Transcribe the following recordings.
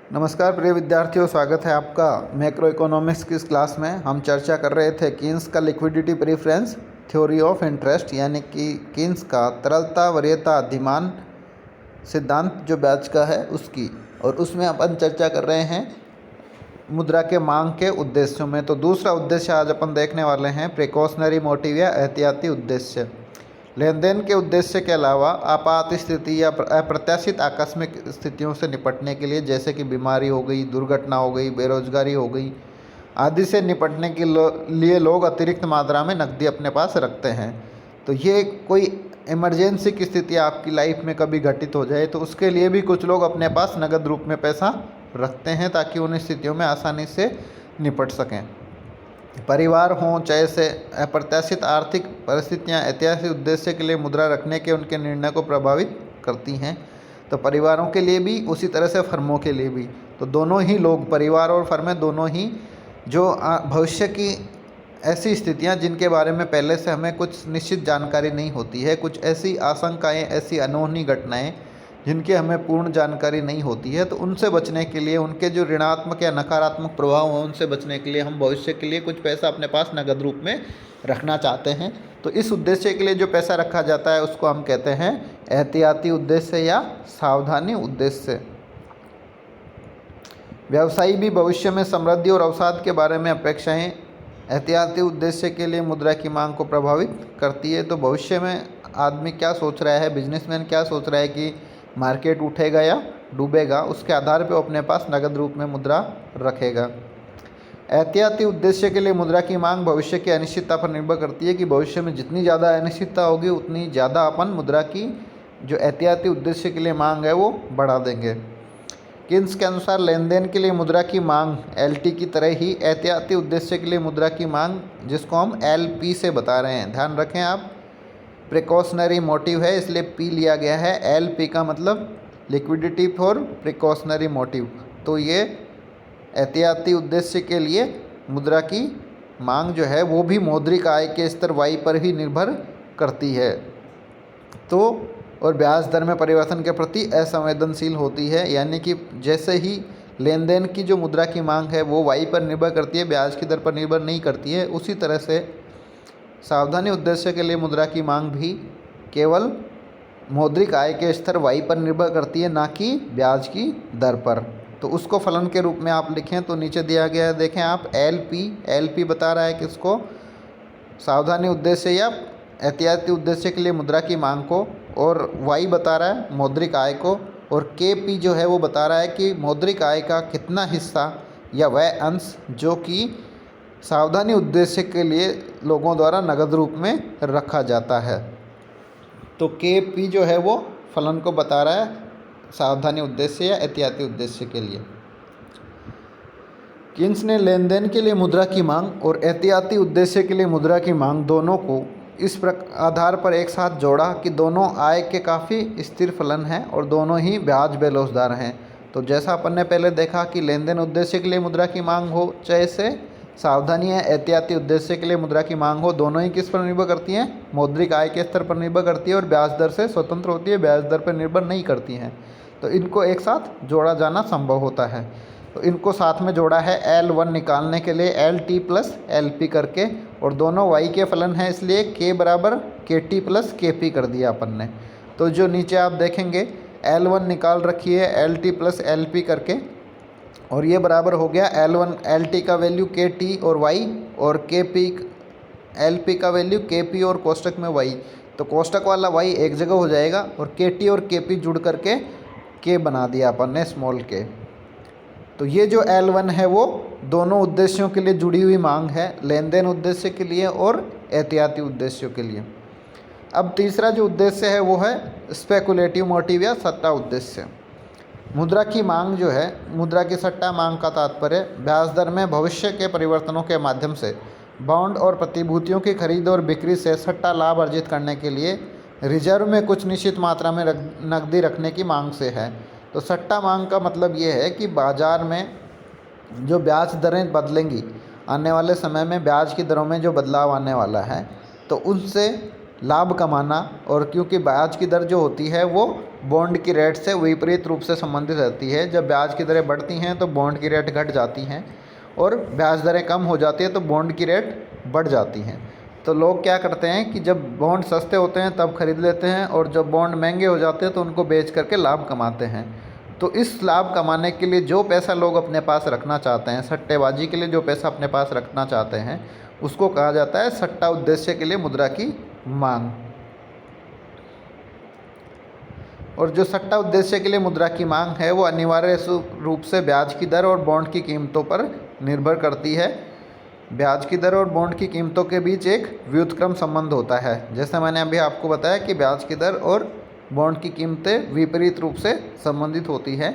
नमस्कार प्रिय विद्यार्थियों, स्वागत है आपका मैक्रो इकोनॉमिक्स की इस क्लास में। हम चर्चा कर रहे थे कीन्स का liquidity preference theory of interest, यानी कि कीन्स का तरलता वरीयता अधिमान सिद्धांत जो ब्याज का है उसकी, और उसमें अपन चर्चा कर रहे हैं मुद्रा के मांग के उद्देश्यों में। तो दूसरा उद्देश्य आज अपन देखने वाले हैं प्रिकॉशनरी मोटिव या एहतियाती उद्देश्य। लेन देन के उद्देश्य के अलावा आपात स्थिति या अप्रत्याशित आकस्मिक स्थितियों से निपटने के लिए, जैसे कि बीमारी हो गई, दुर्घटना हो गई, बेरोजगारी हो गई आदि से निपटने के लिए लोग अतिरिक्त मात्रा में नकदी अपने पास रखते हैं। तो ये कोई इमरजेंसी की स्थिति आपकी लाइफ में कभी घटित हो जाए तो उसके लिए भी कुछ लोग अपने पास नकद रूप में पैसा रखते हैं ताकि उन स्थितियों में आसानी से निपट सकें। परिवार हों चाहे से अप्रत्याशित आर्थिक परिस्थितियां ऐतिहासिक उद्देश्य के लिए मुद्रा रखने के उनके निर्णय को प्रभावित करती हैं। तो परिवारों के लिए भी, उसी तरह से फर्मों के लिए भी। तो दोनों ही लोग, परिवार और फर्में दोनों ही, जो भविष्य की ऐसी स्थितियां जिनके बारे में पहले से हमें कुछ निश्चित जानकारी नहीं होती है, कुछ ऐसी आशंकाएँ, ऐसी अनहोनी घटनाएँ जिनकी हमें पूर्ण जानकारी नहीं होती है, तो उनसे बचने के लिए, उनके जो ऋणात्मक या नकारात्मक प्रभाव हों उनसे बचने के लिए हम भविष्य के लिए कुछ पैसा अपने पास नगद रूप में रखना चाहते हैं। तो इस उद्देश्य के लिए जो पैसा रखा जाता है उसको हम कहते हैं एहतियाती उद्देश्य या सावधानी उद्देश्य। व्यवसायी भी भविष्य में समृद्धि और अवसाद के बारे में अपेक्षाएं एहतियाती उद्देश्य के लिए मुद्रा की मांग को प्रभावित करती है। तो भविष्य में आदमी क्या सोच रहा है, बिजनेसमैन क्या सोच रहा है कि मार्केट उठेगा या डूबेगा, उसके आधार पर अपने पास नगद रूप में मुद्रा रखेगा। एहतियाती उद्देश्य के लिए मुद्रा की मांग भविष्य की अनिश्चितता पर निर्भर करती है कि भविष्य में जितनी ज़्यादा अनिश्चितता होगी उतनी ज़्यादा अपन मुद्रा की जो एहतियाती उद्देश्य के लिए मांग है वो बढ़ा देंगे। कीन्स के अनुसार लेन देन के लिए मुद्रा की मांग एलटी की तरह ही एहतियाती उद्देश्य के लिए मुद्रा की मांग, जिसको हम एलपी से बता रहे हैं, ध्यान रखें आप, प्रिकॉशनरी मोटिव है इसलिए पी लिया गया है। एल पी का मतलब लिक्विडिटी फॉर प्रिकॉशनरी मोटिव। तो ये एहतियाती उद्देश्य के लिए मुद्रा की मांग जो है वो भी मौद्रिक आय के स्तर वाई पर ही निर्भर करती है। तो और ब्याज दर में परिवर्तन के प्रति असंवेदनशील होती है, यानी कि जैसे ही लेन देन की जो मुद्रा की मांग है वो वाई पर निर्भर करती है, ब्याज की दर पर निर्भर नहीं करती है, उसी तरह से सावधानी उद्देश्य के लिए मुद्रा की मांग भी केवल मौद्रिक आय के स्तर वाई पर निर्भर करती है, ना कि ब्याज की दर पर। तो उसको फलन के रूप में आप लिखें तो नीचे दिया गया है, देखें आप, एल पी बता रहा है किसको, सावधानी उद्देश्य या एहतियाती उद्देश्य के लिए मुद्रा की मांग को, और वाई बता रहा है मौद्रिक आय को, और के पी जो है वो बता रहा है कि मौद्रिक आय का कितना हिस्सा या वह अंश जो कि सावधानी उद्देश्य के लिए लोगों द्वारा नगद रूप में रखा जाता है। तो के पी जो है वो फलन को बता रहा है सावधानी उद्देश्य या एहतियाती उद्देश्य के लिए। कीन्स ने लेन देन के लिए मुद्रा की मांग और एहतियाती उद्देश्य के लिए मुद्रा की मांग दोनों को इस आधार पर एक साथ जोड़ा कि दोनों आय के काफ़ी स्थिर फलन हैं और दोनों ही ब्याज बेलोसदार हैं। तो जैसा अपन ने पहले देखा कि लेन देन उद्देश्य के लिए मुद्रा की मांग हो चाहे से सावधानी है एहतियाती उद्देश्य के लिए मुद्रा की मांग हो, दोनों ही किस पर निर्भर करती हैं, मौद्रिक आय के स्तर पर निर्भर करती है और ब्याज दर से स्वतंत्र होती है, ब्याज दर पर निर्भर नहीं करती हैं। तो इनको एक साथ जोड़ा जाना संभव होता है। तो इनको साथ में जोड़ा है L1 निकालने के लिए LT प्लस LP करके, और दोनों y के फलन हैं इसलिए K बराबर KT प्लस KP कर दिया अपन ने। तो जो नीचे आप देखेंगे L1 निकाल रखी है LT प्लस LP करके, और ये बराबर हो गया L1 LT का वैल्यू KT और y, और KP LP का वैल्यू KP और कोष्टक में y। तो कोष्टक वाला y एक जगह हो जाएगा और KT और KP जुड़ करके K बना दिया अपन ने, स्मॉल k। तो ये जो L1 है वो दोनों उद्देश्यों के लिए जुड़ी हुई मांग है, लेन देन उद्देश्य के लिए और एहतियाती उद्देश्यों के लिए। अब तीसरा जो उद्देश्य है वो है स्पेकुलेटिव मोटिव या सट्टा उद्देश्य। मुद्रा की मांग जो है, मुद्रा की सट्टा मांग का तात्पर्य ब्याज दर में भविष्य के परिवर्तनों के माध्यम से बॉन्ड और प्रतिभूतियों की खरीद और बिक्री से सट्टा लाभ अर्जित करने के लिए रिजर्व में कुछ निश्चित मात्रा में नकदी रखने की मांग से है। तो सट्टा मांग का मतलब ये है कि बाज़ार में जो ब्याज दरें बदलेंगी, आने वाले समय में ब्याज की दरों में जो बदलाव आने वाला है, तो उनसे लाभ कमाना, और क्योंकि ब्याज की दर जो होती है वो बॉन्ड की रेट से विपरीत रूप से संबंधित रहती है। जब ब्याज की दरें बढ़ती हैं तो बॉन्ड की रेट घट जाती हैं, और ब्याज दरें कम हो जाती है तो बॉन्ड की रेट बढ़ जाती हैं। तो लोग क्या करते हैं कि जब बॉन्ड सस्ते होते हैं तब खरीद लेते हैं, और जब बॉन्ड महंगे हो जाते हैं तो उनको बेच करके लाभ कमाते हैं। तो इस लाभ कमाने के लिए जो पैसा लोग अपने पास रखना चाहते हैं, सट्टेबाजी के लिए जो पैसा अपने पास रखना चाहते हैं, उसको कहा जाता है सट्टा उद्देश्य के लिए मुद्रा की मांग। और जो सट्टा उद्देश्य के लिए मुद्रा की मांग है वो अनिवार्य रूप से ब्याज की दर और बॉन्ड की कीमतों पर निर्भर करती है। ब्याज की दर और बॉन्ड की कीमतों के बीच एक व्युत्क्रम संबंध होता है। जैसे मैंने अभी आपको बताया कि ब्याज की दर और बॉन्ड की कीमतें विपरीत रूप से संबंधित होती है।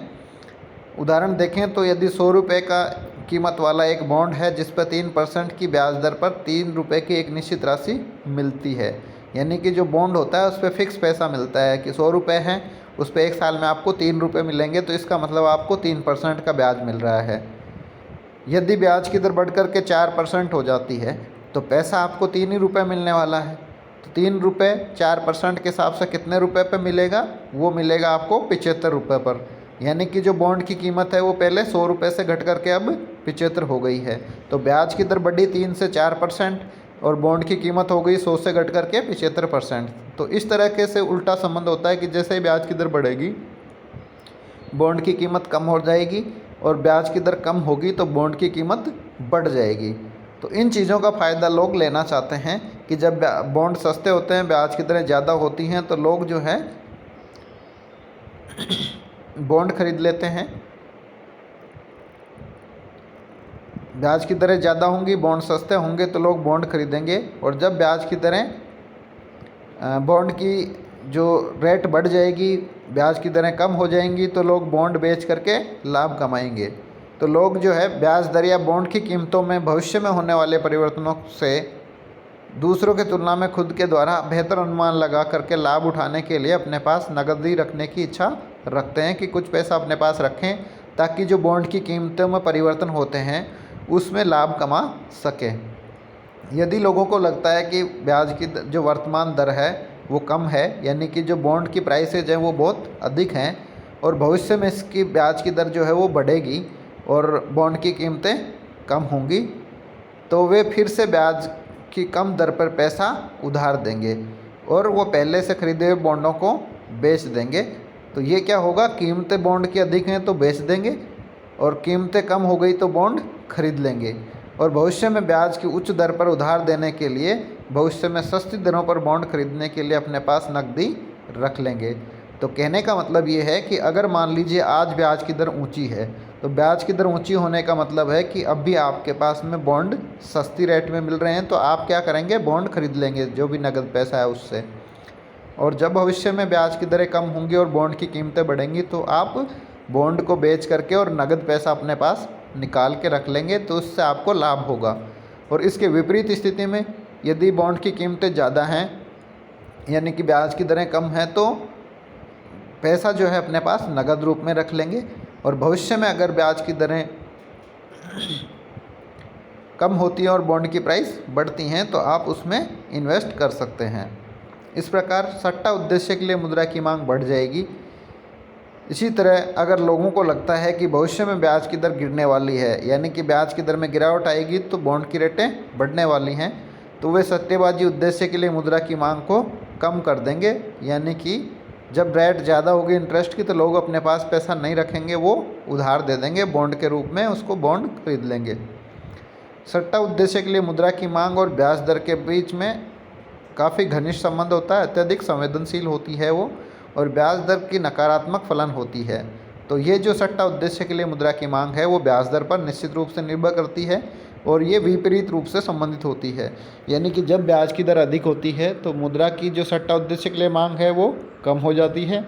उदाहरण देखें तो यदि 100 रुपये का कीमत वाला एक बॉन्ड है जिस पर 3% की ब्याज दर पर 3 रुपये की एक निश्चित राशि मिलती है, यानी कि जो बॉन्ड होता है उस पर फिक्स पैसा मिलता है कि 100 रुपये हैं, उस पर एक साल में आपको 3 रुपये मिलेंगे, तो इसका मतलब आपको 3% का ब्याज मिल रहा है। यदि ब्याज की दर बढ़ कर के 4% हो जाती है तो पैसा आपको 3 ही रुपये मिलने वाला है। तो 3 रुपये 4% के हिसाब से कितने रुपए पे मिलेगा? वो मिलेगा आपको 75 रुपये पर। यानी कि जो बॉन्ड की कीमत है वो पहले 100 रुपये से घट करके अब 75 हो गई है। तो ब्याज की दर बढ़ी 3 से 4% और बॉन्ड की कीमत हो गई 100 से घट करके 75%। तो इस तरह से उल्टा संबंध होता है कि जैसे ही ब्याज की दर बढ़ेगी बॉन्ड की कीमत कम हो जाएगी, और ब्याज की दर कम होगी तो बॉन्ड की कीमत बढ़ जाएगी। तो इन चीज़ों का फ़ायदा लोग लेना चाहते हैं कि जब बॉन्ड सस्ते होते हैं, ब्याज की दरें ज़्यादा होती हैं, तो लोग जो है बॉन्ड खरीद लेते हैं। ब्याज की दरें ज़्यादा होंगी, बॉन्ड सस्ते होंगे तो लोग बॉन्ड खरीदेंगे, और जब ब्याज की दरें बॉन्ड की जो रेट बढ़ जाएगी, ब्याज की दरें कम हो जाएंगी, तो लोग बॉन्ड बेच करके लाभ कमाएंगे। तो लोग जो है ब्याज दर या बॉन्ड की कीमतों में भविष्य में होने वाले परिवर्तनों से दूसरों की तुलना में खुद के द्वारा बेहतर अनुमान लगा करके लाभ उठाने के लिए अपने पास नकदी रखने की इच्छा रखते हैं कि कुछ पैसा अपने पास रखें ताकि जो बॉन्ड की कीमतों में परिवर्तन होते हैं उसमें लाभ कमा सकें। यदि लोगों को लगता है कि ब्याज की जो वर्तमान दर है वो कम है, यानी कि जो बॉन्ड की प्राइसेज हैं वो बहुत अधिक हैं, और भविष्य में इसकी ब्याज की दर जो है वो बढ़ेगी और बॉन्ड की कीमतें कम होंगी, तो वे फिर से ब्याज की कम दर पर पैसा उधार देंगे और वो पहले से खरीदे हुए बॉन्डों को बेच देंगे। तो ये क्या होगा, कीमतें बॉन्ड की अधिक हैं तो बेच देंगे, और कीमतें कम हो गई तो बॉन्ड खरीद लेंगे, और भविष्य में ब्याज की उच्च दर पर उधार देने के लिए भविष्य में सस्ती दरों पर बॉन्ड खरीदने के लिए अपने पास नकदी रख लेंगे। तो कहने का मतलब ये है कि अगर मान लीजिए आज ब्याज की दर ऊंची है, तो ब्याज की दर ऊंची होने का मतलब है कि अब भी आपके पास में बॉन्ड सस्ती रेट में मिल रहे हैं, तो आप क्या करेंगे, बॉन्ड खरीद लेंगे जो भी नकद पैसा है उससे। और जब भविष्य में ब्याज की दरें कम होंगी और बॉन्ड की कीमतें बढ़ेंगी तो आप बॉन्ड को बेच करके और नकद पैसा अपने पास निकाल के रख लेंगे, तो उससे आपको लाभ होगा। और इसके विपरीत स्थिति में यदि बॉन्ड की कीमतें ज़्यादा हैं, यानी कि ब्याज की दरें कम हैं, तो पैसा जो है अपने पास नकद रूप में रख लेंगे, और भविष्य में अगर ब्याज की दरें कम होती हैं और बॉन्ड की प्राइस बढ़ती हैं तो आप उसमें इन्वेस्ट कर सकते हैं। इस प्रकार सट्टा उद्देश्य के लिए मुद्रा की मांग बढ़ जाएगी। इसी तरह अगर लोगों को लगता है कि भविष्य में ब्याज की दर गिरने वाली है, यानी कि ब्याज की दर में गिरावट आएगी तो बॉन्ड की रेटें बढ़ने वाली हैं, तो वे सट्टेबाजी उद्देश्य के लिए मुद्रा की मांग को कम कर देंगे। यानी कि जब रेट ज़्यादा होगी इंटरेस्ट की तो लोग अपने पास पैसा नहीं रखेंगे, वो उधार दे देंगे बॉन्ड के रूप में, उसको बॉन्ड खरीद लेंगे। सट्टा उद्देश्य के लिए मुद्रा की मांग और ब्याज दर के बीच में काफ़ी घनिष्ठ संबंध होता है, अत्यधिक संवेदनशील होती है वो, और ब्याज दर की नकारात्मक फलन होती है। तो ये जो सट्टा उद्देश्य के लिए मुद्रा की मांग है वो ब्याज दर पर निश्चित रूप से निर्भर करती है, और ये विपरीत रूप से संबंधित होती है। यानी कि जब ब्याज की दर अधिक होती है तो मुद्रा की जो सट्टा उद्देश्य के लिए मांग है वो कम हो जाती है,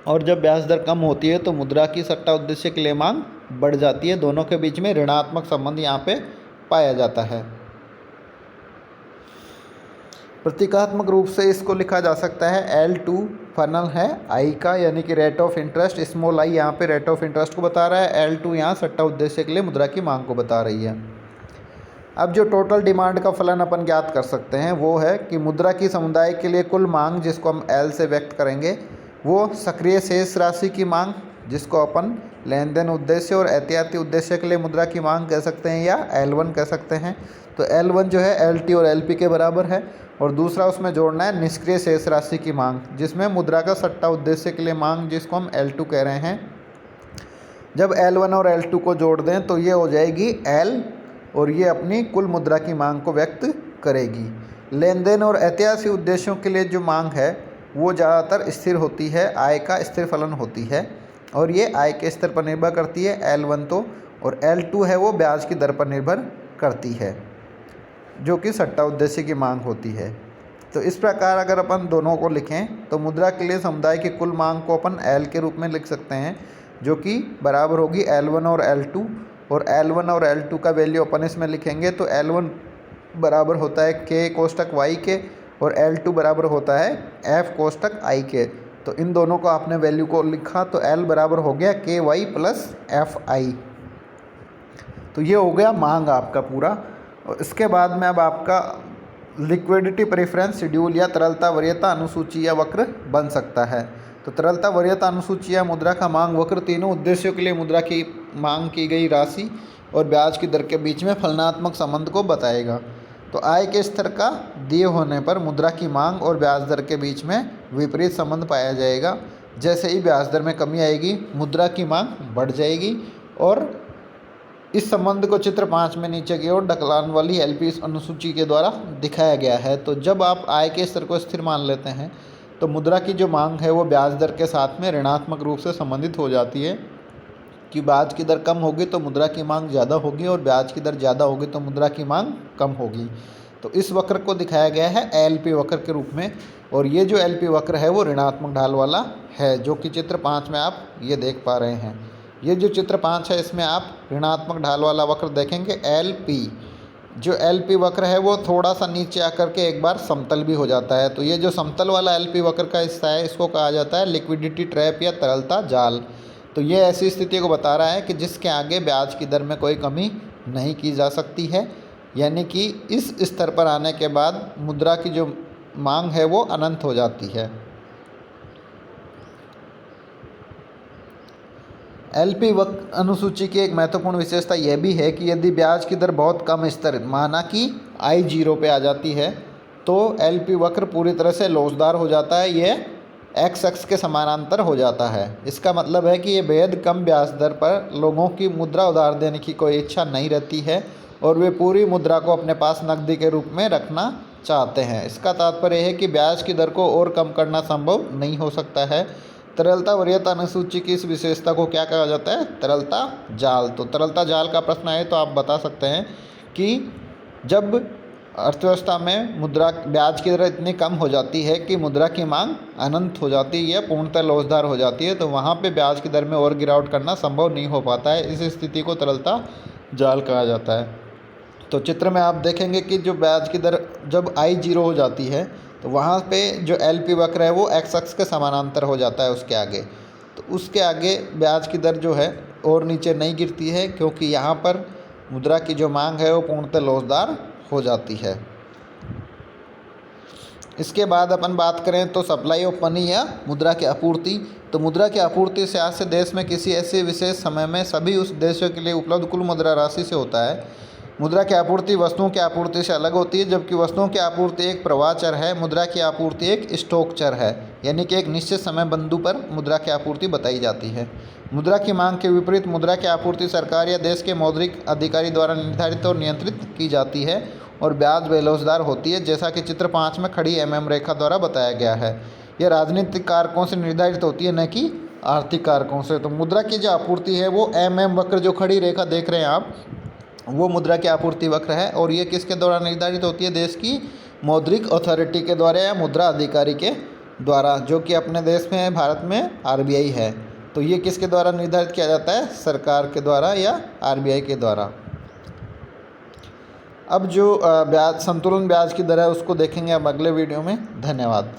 और जब ब्याज दर कम होती है तो मुद्रा की सट्टा उद्देश्य के लिए मांग बढ़ जाती है। दोनों के बीच में ऋणात्मक संबंध यहाँ पे पाया जाता है। प्रतीकात्मक रूप से इसको लिखा जा सकता है L2 फनल है आई का, यानी कि rate of interest, small I यहाँ पे रेट ऑफ इंटरेस्ट को बता रहा है, L2 यहाँ सट्टा उद्देश्य के लिए मुद्रा की मांग को बता रही है। अब जो टोटल डिमांड का फलन अपन ज्ञात कर सकते हैं वो है कि मुद्रा की समुदाय के लिए कुल मांग, जिसको हम L से व्यक्त करेंगे, वो सक्रिय शेष राशि की मांग, जिसको अपन लेन देन उद्देश्य और एहतियाती उद्देश्य के लिए मुद्रा की मांग कह सकते हैं या L1 कह सकते हैं। तो L1 जो है LT और LP के बराबर है। और दूसरा उसमें जोड़ना है निष्क्रिय शेष राशि की मांग, जिसमें मुद्रा का सट्टा उद्देश्य के लिए मांग, जिसको हम L2 कह रहे हैं। जब L1 और L2 को जोड़ दें तो ये हो जाएगी L, और ये अपनी कुल मुद्रा की मांग को व्यक्त करेगी। लेन देन और एहतियाती उद्देश्यों के लिए जो मांग है वो ज़्यादातर स्थिर होती है, आय का स्थिर फलन होती है, और ये आय के स्तर पर निर्भर करती है L1 तो, और L2 है वो ब्याज की दर पर निर्भर करती है, जो कि सट्टा उद्देश्य की मांग होती है। तो इस प्रकार अगर अपन दोनों को लिखें तो मुद्रा के लिए समुदाय की कुल मांग को अपन L के रूप में लिख सकते हैं, जो कि बराबर होगी L1 और L2। और L1 और L2 का वैल्यू अपन इसमें लिखेंगे तो L1 बराबर होता है K कोष्टक Y के, और L2 बराबर होता है F कोष्टक I के। तो इन दोनों को आपने वैल्यू को लिखा तो L बराबर हो गया KY प्लस FI। तो ये हो गया मांग आपका पूरा। और इसके बाद में अब आपका लिक्विडिटी प्रेफरेंस शेड्यूल या तरलता वरीयता अनुसूची या वक्र बन सकता है। तो तरलता वरीयता अनुसूची या मुद्रा का मांग वक्र तीनों उद्देश्यों के लिए मुद्रा की मांग की गई राशि और ब्याज की दर के बीच में फलनात्मक संबंध को बताएगा। तो आय के स्तर का दिए होने पर मुद्रा की मांग और ब्याज दर के बीच में विपरीत संबंध पाया जाएगा। जैसे ही ब्याज दर में कमी आएगी मुद्रा की मांग बढ़ जाएगी, और इस संबंध को चित्र 5 में नीचे की ओर ढलान वाली LP अनुसूची के द्वारा दिखाया गया है। तो जब आप आय के स्तर को स्थिर मान लेते हैं तो मुद्रा की जो मांग है वो ब्याज दर के साथ में ऋणात्मक रूप से संबंधित हो जाती है, कि ब्याज की दर कम होगी तो मुद्रा की मांग ज़्यादा होगी, और ब्याज की दर ज़्यादा होगी तो मुद्रा की मांग कम होगी। तो इस वक्र को दिखाया गया है LP वक्र के रूप में, और ये जो LP वक्र है वो ऋणात्मक ढाल वाला है, जो कि चित्र 5 में आप ये देख पा रहे हैं। ये जो चित्र 5 है इसमें आप ऋणात्मक ढाल वाला वक्र देखेंगे LP। जो LP वक्र है वो थोड़ा सा नीचे आकर के एक बार समतल भी हो जाता है। तो ये जो समतल वाला LP वक्र का हिस्सा है इसको कहा जाता है लिक्विडिटी ट्रैप या तरलता जाल। तो ये ऐसी स्थिति को बता रहा है कि जिसके आगे ब्याज की दर में कोई कमी नहीं की जा सकती है, यानी कि इस स्तर पर आने के बाद मुद्रा की जो मांग है वो अनंत हो जाती है। LP वक्र अनुसूची की एक महत्वपूर्ण विशेषता यह भी है कि यदि ब्याज की दर बहुत कम स्तर माना कि I 0 पे आ जाती है तो LP वक्र पूरी तरह से लोचदार हो जाता है, यह X अक्ष के समानांतर हो जाता है। इसका मतलब है कि ये बेहद कम ब्याज दर पर लोगों की मुद्रा उधार देने की कोई इच्छा नहीं रहती है, और वे पूरी मुद्रा को अपने पास नकदी के रूप में रखना चाहते हैं। इसका तात्पर्य है कि ब्याज की दर को और कम करना संभव नहीं हो सकता है। तरलता वरीयता अनुसूची की इस विशेषता को क्या कहा जाता है? तरलता जाल। तो तरलता जाल का प्रश्न आए तो आप बता सकते हैं कि जब अर्थव्यवस्था में मुद्रा ब्याज की दर इतनी कम हो जाती है कि मुद्रा की मांग अनंत हो जाती है या पूर्णतः लोचदार हो जाती है, तो वहाँ पे ब्याज की दर में और गिरावट करना संभव नहीं हो पाता है। इस स्थिति को तरलता जाल कहा जाता है। तो चित्र में आप देखेंगे कि जो ब्याज की दर जब I 0 हो जाती है तो वहाँ पे जो LP वक्र है वो X अक्ष के समानांतर हो जाता है उसके आगे। तो उसके आगे ब्याज की दर जो है और नीचे नहीं गिरती है, क्योंकि यहाँ पर मुद्रा की जो मांग है वो पूर्णतः लोचदार हो जाती है। इसके बाद अपन बात करें तो सप्लाई ऑफ मनी या मुद्रा की आपूर्ति। तो मुद्रा की आपूर्ति से आज से देश में किसी ऐसे विशेष समय में सभी उस देशों के लिए उपलब्ध कुल मुद्रा राशि से होता है। मुद्रा की आपूर्ति वस्तुओं की आपूर्ति से अलग होती है, जबकि वस्तुओं की आपूर्ति एक प्रवाह चर है, मुद्रा की आपूर्ति एक स्टॉक चर है, यानी कि एक निश्चित समय बिंदु पर मुद्रा की आपूर्ति बताई जाती है। मुद्रा की मांग के विपरीत मुद्रा की आपूर्ति सरकार या देश के मौद्रिक अधिकारी द्वारा निर्धारित और नियंत्रित की जाती है और ब्याज बेलोचदार होती है, जैसा कि चित्र 5 में खड़ी MM रेखा द्वारा बताया गया है। यह राजनीतिक कारकों से निर्धारित होती है, न कि आर्थिक कारकों से। तो मुद्रा की जो आपूर्ति है वो MM वक्र जो खड़ी रेखा देख रहे हैं आप, वो मुद्रा की आपूर्ति वक्र है, और ये किसके द्वारा निर्धारित होती है? देश की मौद्रिक अथॉरिटी के द्वारा या मुद्रा अधिकारी के द्वारा, जो कि अपने देश में भारत में RBI है। तो ये किसके द्वारा निर्धारित किया जाता है? सरकार के द्वारा या RBI के द्वारा। अब जो ब्याज संतुलन ब्याज की दर है उसको देखेंगे अब अगले वीडियो में। धन्यवाद।